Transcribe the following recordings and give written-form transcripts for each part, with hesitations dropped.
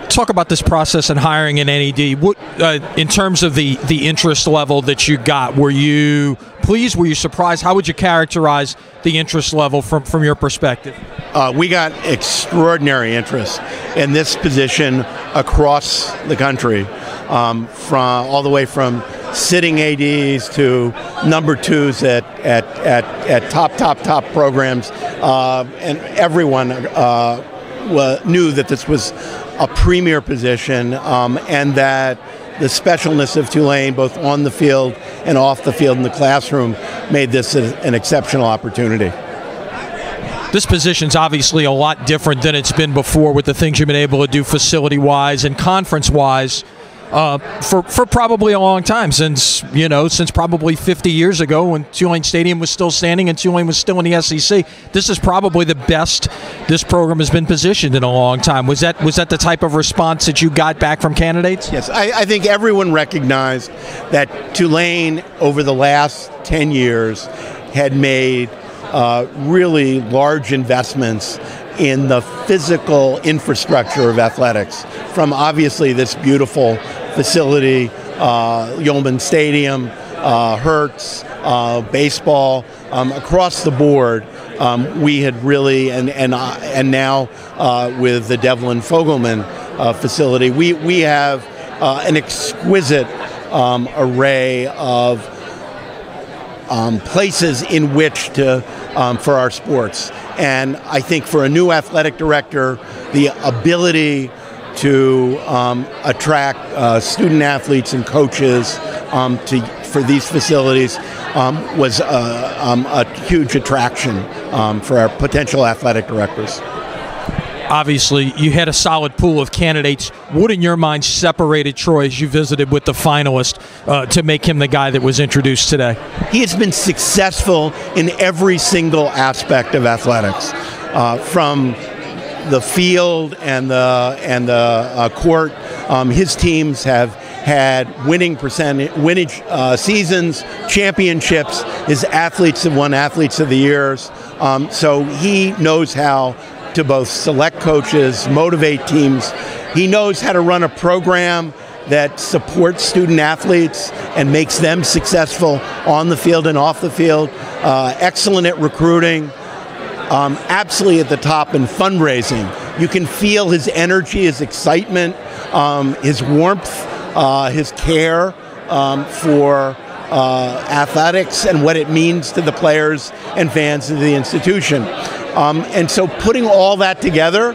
Talk about this process and hiring an NED. What, in terms of the interest level that you got, were you pleased? Were you surprised? How would you characterize the interest level from your perspective? We got extraordinary interest in this position across the country, from all the way from sitting ADs to number twos at top programs, and everyone knew that this was a premier position, and that the specialness of Tulane, both on the field and off the field in the classroom, made this an exceptional opportunity. This position's obviously a lot different than it's been before with the things you've been able to do facility-wise and conference-wise for probably a long time, since probably 50 years ago when Tulane Stadium was still standing and Tulane was still in the SEC. This is probably the best this program has been positioned in a long time. Was that the type of response that you got back from candidates? Yes, I think everyone recognized that Tulane over the last 10 years had made really large investments in the physical infrastructure of athletics, from obviously this beautiful facility, Yeoman Stadium, Hertz, baseball, across the board. We had really, and now with the Devlin Fogelman facility, we have an exquisite array of places in which to for our sports. And I think for a new athletic director, the ability to attract student athletes and coaches for these facilities was a huge attraction for our potential athletic directors. Obviously, you had a solid pool of candidates. What, in your mind, separated Troy as you visited with the finalist to make him the guy that was introduced today? He has been successful in every single aspect of athletics, from the field and the court. His teams have had winning seasons, championships. His athletes have won Athletes of the Years. So he knows how to both select coaches, motivate teams. He knows how to run a program that supports student athletes and makes them successful on the field and off the field. Excellent at recruiting, absolutely at the top in fundraising. You can feel his energy, his excitement, his warmth, his care for athletics and what it means to the players and fans of the institution. And so putting all that together,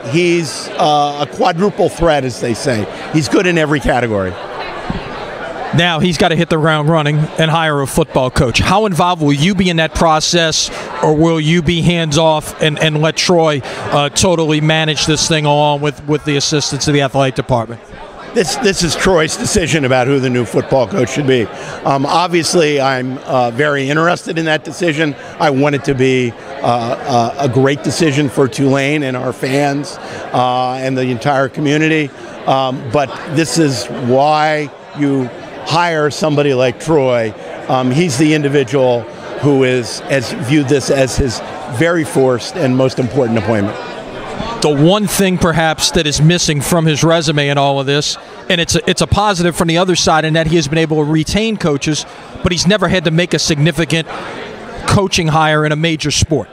he's a quadruple threat, as they say. He's good in every category. Now he's got to hit the ground running and hire a football coach. How involved will you be in that process, or will you be hands-off and let Troy totally manage this thing along with the assistance of the athletic department? This is Troy's decision about who the new football coach should be. Obviously, I'm very interested in that decision. I want it to be a great decision for Tulane and our fans and the entire community. But this is why you hire somebody like Troy. He's the individual who has viewed this as his very first and most important appointment. The one thing perhaps that is missing from his resume in all of this, and it's a positive from the other side in that he has been able to retain coaches, but he's never had to make a significant coaching hire in a major sport.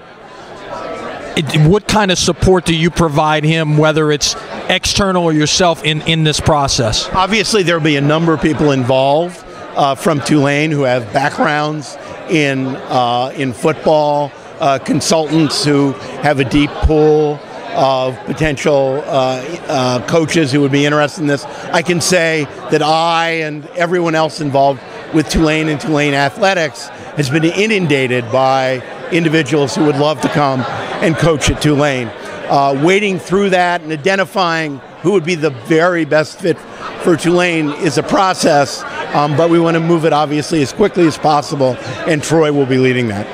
What kind of support do you provide him, whether it's external or yourself, in this process? Obviously, there will be a number of people involved from Tulane who have backgrounds in football, consultants who have a deep pool of potential coaches who would be interested in this. I can say that I and everyone else involved with Tulane and Tulane athletics has been inundated by individuals who would love to come and coach at Tulane. Wading through that and identifying who would be the very best fit for Tulane is a process, but we want to move it obviously as quickly as possible, and Troy will be leading that.